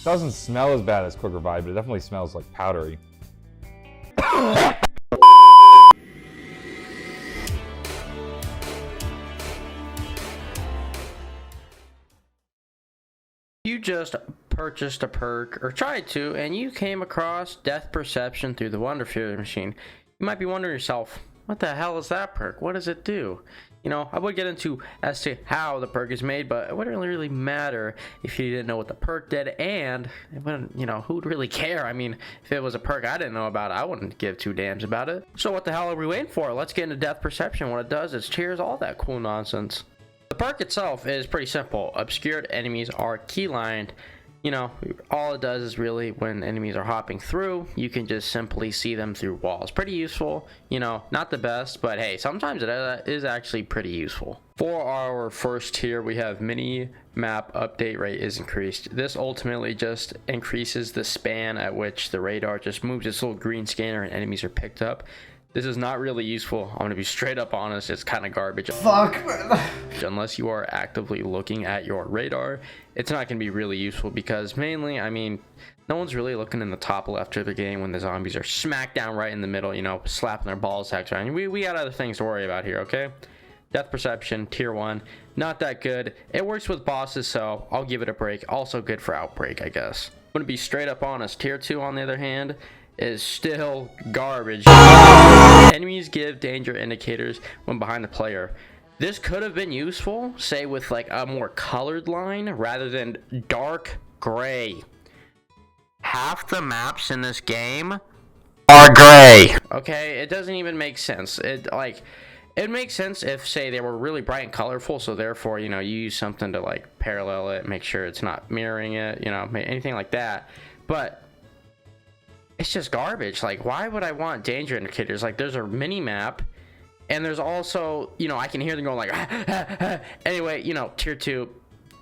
Doesn't smell as bad as Quick Revive, but it definitely smells like powdery. You just purchased a perk, or tried to, and you came across Death Perception through the Wonder Fury machine. You might be wondering yourself, what the hell is that perk? What does it do? You know, I would get into as to how the perk is made, but it wouldn't really matter if you didn't know what the perk did, and it wouldn't, you know, who would really care? I mean, if it was a perk I didn't know about, I wouldn't give two damns about it. So what the hell are we waiting for? Let's get into Death Perception. What it does is cheers all that cool nonsense. The perk itself is pretty simple. Obscured enemies are keylined. You know, all it does is really when enemies are hopping through, you can just simply see them through walls. Pretty useful, you know, not the best, but hey, sometimes it is actually pretty useful. For our first tier, we have mini map update rate is increased. This ultimately just increases the span at which the radar just moves its little green scanner and enemies are picked up. This is not really useful. I'm gonna be straight up honest, it's kind of garbage. Fuck. Unless you are actively looking at your radar, it's not gonna be really useful because mainly, I mean, no one's really looking in the top left of the game when the zombies are smack down right in the middle, you know, slapping their ball sacks around. We got other things to worry about here, okay? Death Perception, tier 1, not that good. It works with bosses, so I'll give it a break. Also good for Outbreak, I guess. I'm gonna be straight up honest. Tier 2, on the other hand, is still garbage. Enemies give danger indicators when behind the player. This could have been useful, say with like a more colored line rather than dark gray. Half the maps in this game are gray. Okay, it doesn't even make sense. It makes sense if, say, they were really bright and colorful, so therefore, you know, you use something to like parallel it, make sure it's not mirroring it, you know, anything like that. But it's just garbage. Like, why would I want danger indicators? Like, there's a mini map, and there's also, you know, I can hear them going like, ah, ah, ah. Anyway, you know, tier 2,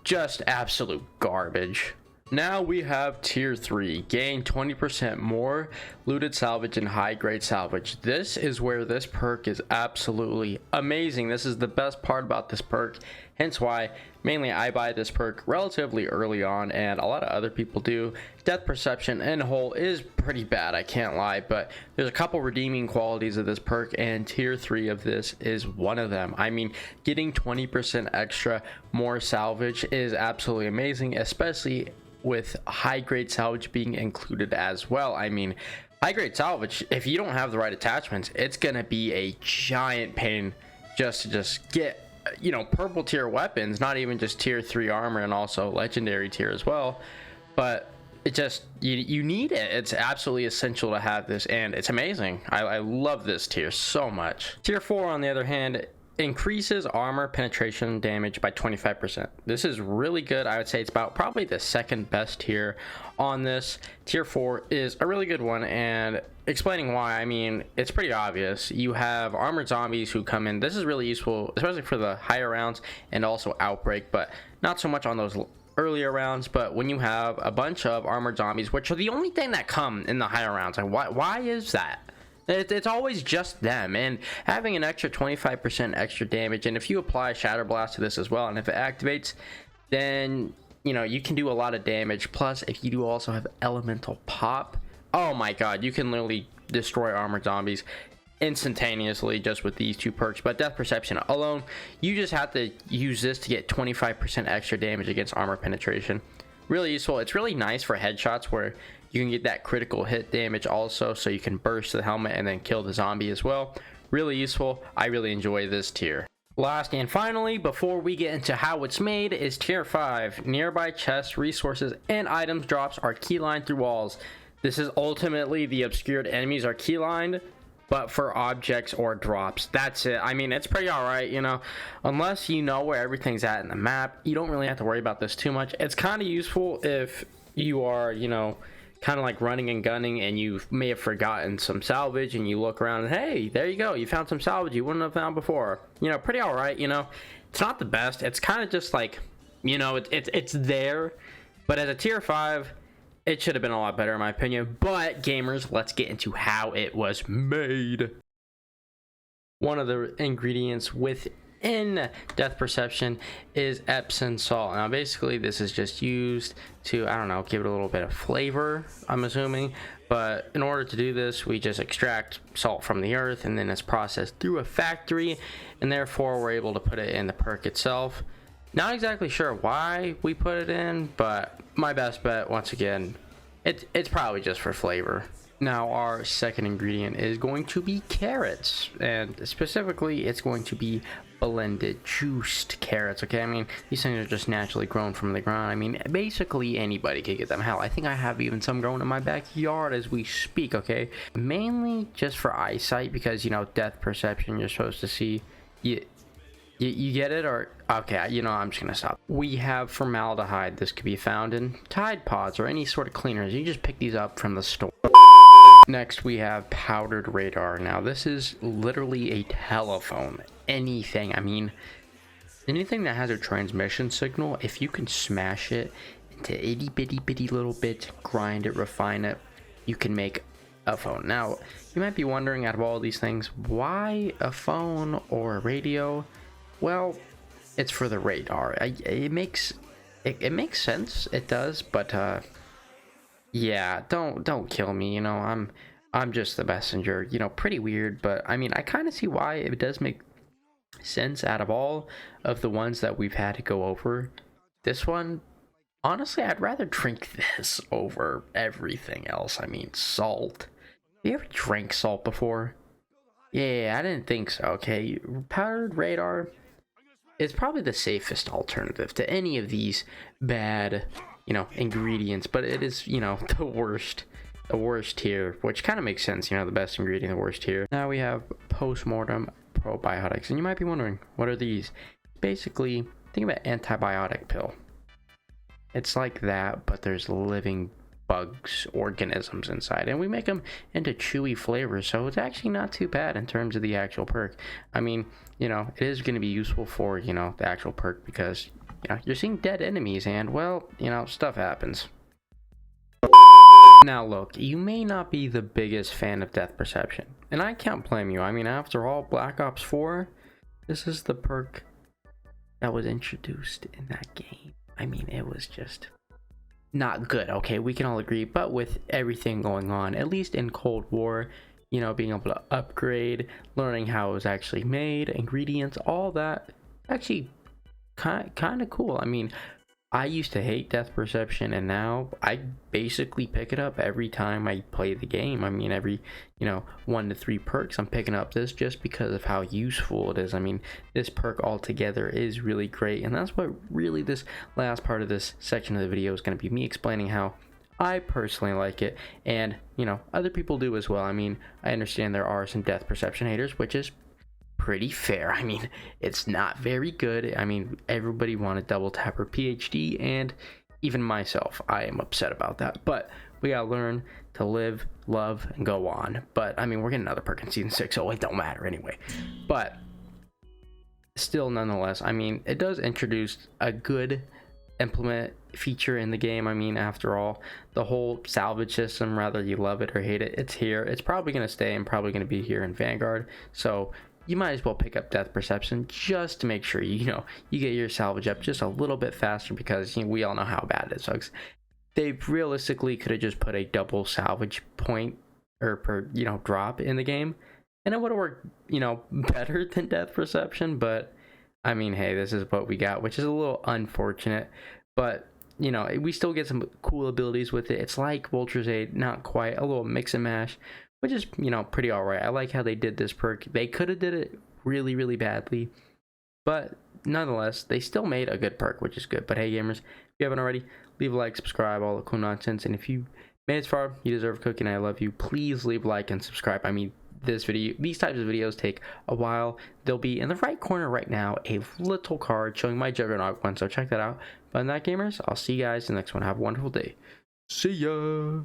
just absolute garbage. Now we have tier 3, gain 20% more looted salvage and high grade salvage. This is where this perk is absolutely amazing. This is the best part about this perk, hence why mainly I buy this perk relatively early on, and a lot of other people do. Death Perception in whole is pretty bad, I can't lie, but there's a couple redeeming qualities of this perk, and tier 3 of this is one of them. I mean, getting 20% extra more salvage is absolutely amazing, especially with high grade salvage being included as well. I mean, high grade salvage, if you don't have the right attachments, it's gonna be a giant pain just to get, you know, purple tier weapons, not even just tier 3 armor, and also legendary tier as well. But it just, you need it. It's absolutely essential to have this, and it's amazing. I love this tier so much. Tier 4, on the other hand, increases armor penetration damage by 25%. This is really good. I would say it's about probably the second best tier on this. Tier 4 is a really good one, and explaining why, I mean, it's pretty obvious. You have armored zombies who come in. This is really useful, especially for the higher rounds and also Outbreak, but not so much on those earlier rounds. But when you have a bunch of armored zombies, which are the only thing that come in the higher rounds, like why is that? It's always just them, and having an extra 25% extra damage, and if you apply Shatter Blast to this as well, and if it activates, then, you know, you can do a lot of damage. Plus, if you do also have Elemental Pop, oh my god, you can literally destroy armored zombies instantaneously just with these two perks. But Death Perception alone, you just have to use this to get 25% extra damage against armor penetration. Really useful. It's really nice for headshots where you can get that critical hit damage also, so you can burst the helmet and then kill the zombie as well. Really useful. I really enjoy this tier. Last and finally, before we get into how it's made, is tier 5. Nearby chests, resources, and items drops are keylined through walls. This is ultimately the obscured enemies are keylined, but for objects or drops. That's it. I mean, it's pretty alright, you know. Unless you know where everything's at in the map, you don't really have to worry about this too much. It's kind of useful if you are, you know, kind of like running and gunning, and you may have forgotten some salvage, and you look around and hey, there you go, you found some salvage you wouldn't have found before. You know, pretty all right. You know, it's not the best. It's kind of just like, you know, it's there, but as a tier 5, it should have been a lot better in my opinion. But gamers, let's get into how it was made. One of the ingredients with in Desth Perception is Epsom Salt. Now basically this is just used to, I don't know, give it a little bit of flavor, I'm assuming. But in order to do this, we just extract salt from the earth, and then it's processed through a factory, and therefore we're able to put it in the perk itself. Not exactly sure why we put it in, but my best bet, once again, it's probably just for flavor. Now our second ingredient is going to be carrots, and specifically it's going to be blended juiced carrots. Okay, I mean, these things are just naturally grown from the ground. I mean, basically anybody could get them. Hell, I think I have even some growing in my backyard as we speak. Okay, mainly just for eyesight, because, you know, Desth Perception, you're supposed to see. You get it? Or okay, you know, I'm just gonna stop. We have formaldehyde. This could be found in Tide Pods or any sort of cleaners. You just pick these up from the store. Next, we have powdered radar. Now, this is literally a telephone. Anything, I mean, anything that has a transmission signal, if you can smash it into itty bitty little bits, grind it, refine it, you can make a phone. Now, you might be wondering, out of all these things, why a phone or a radio? Well, it's for the radar. It makes sense. It does, but yeah, don't kill me. You know, I'm just the messenger. You know, pretty weird, but I mean, I kind of see why it does make sense. Out of all of the ones that we've had to go over, this one, honestly, I'd rather drink this over everything else. I mean, salt. Have you ever drank salt before? Yeah, I didn't think so. Okay, powdered radar is probably the safest alternative to any of these bad, you know, ingredients, but it is, you know, the worst tier, which kind of makes sense. You know, the best ingredient, the worst tier. Now we have Postmortem Probiotics, and you might be wondering, what are these? Basically, think about antibiotic pill. It's like that, but there's living bugs, organisms inside, and we make them into chewy flavors, so it's actually not too bad in terms of the actual perk. I mean, you know, it is going to be useful for, you know, the actual perk, because, you know, you're seeing dead enemies, and, well, you know, stuff happens. Now look, you may not be the biggest fan of Desth Perception, and I can't blame you. I mean, after all, Black Ops 4, this is the perk that was introduced in that game. I mean, it was just not good, okay, we can all agree. But with everything going on, at least in Cold War, you know, being able to upgrade, learning how it was actually made, ingredients, all that, actually kind of cool. I mean, I used to hate Desth Perception, and now I basically pick it up every time I play the game. I mean, every, you know, 1 to 3 perks, I'm picking up this just because of how useful it is. I mean, this perk altogether is really great, and that's what really this last part of this section of the video is going to be me explaining how I personally like it, and, you know, other people do as well. I mean, I understand there are some Desth Perception haters, which is pretty fair. I mean, it's not very good. I mean, everybody wanted double tapper PhD, and even myself, I am upset about that. But we gotta learn to live, love, and go on. But I mean, we're getting another perk in season 6, so it don't matter anyway. But still, nonetheless, I mean, it does introduce a good implement feature in the game. I mean, after all, the whole salvage system, whether you love it or hate it, it's here. It's probably gonna stay and probably gonna be here in Vanguard. So you might as well pick up Desth Perception just to make sure, you know, you get your salvage up just a little bit faster, because, you know, we all know how bad it sucks. They realistically could have just put a double salvage point or per, you know, drop in the game, and it would have worked, you know, better than Desth Perception. But I mean, hey, this is what we got, which is a little unfortunate, but, you know, we still get some cool abilities with it. It's like Vulture's Aid, not quite, a little mix and mash, which is, you know, pretty alright. I like how they did this perk. They could have did it really badly, but nonetheless, they still made a good perk, which is good. But hey, gamers, if you haven't already, leave a like, subscribe, all the cool nonsense. And if you made it this far, you deserve a cookie, and I love you. Please leave a like and subscribe. I mean, these types of videos take a while. They'll be in the right corner right now, a little card showing my Juggernaut one, so check that out. But in that, gamers, I'll see you guys in the next one. Have a wonderful day. See ya.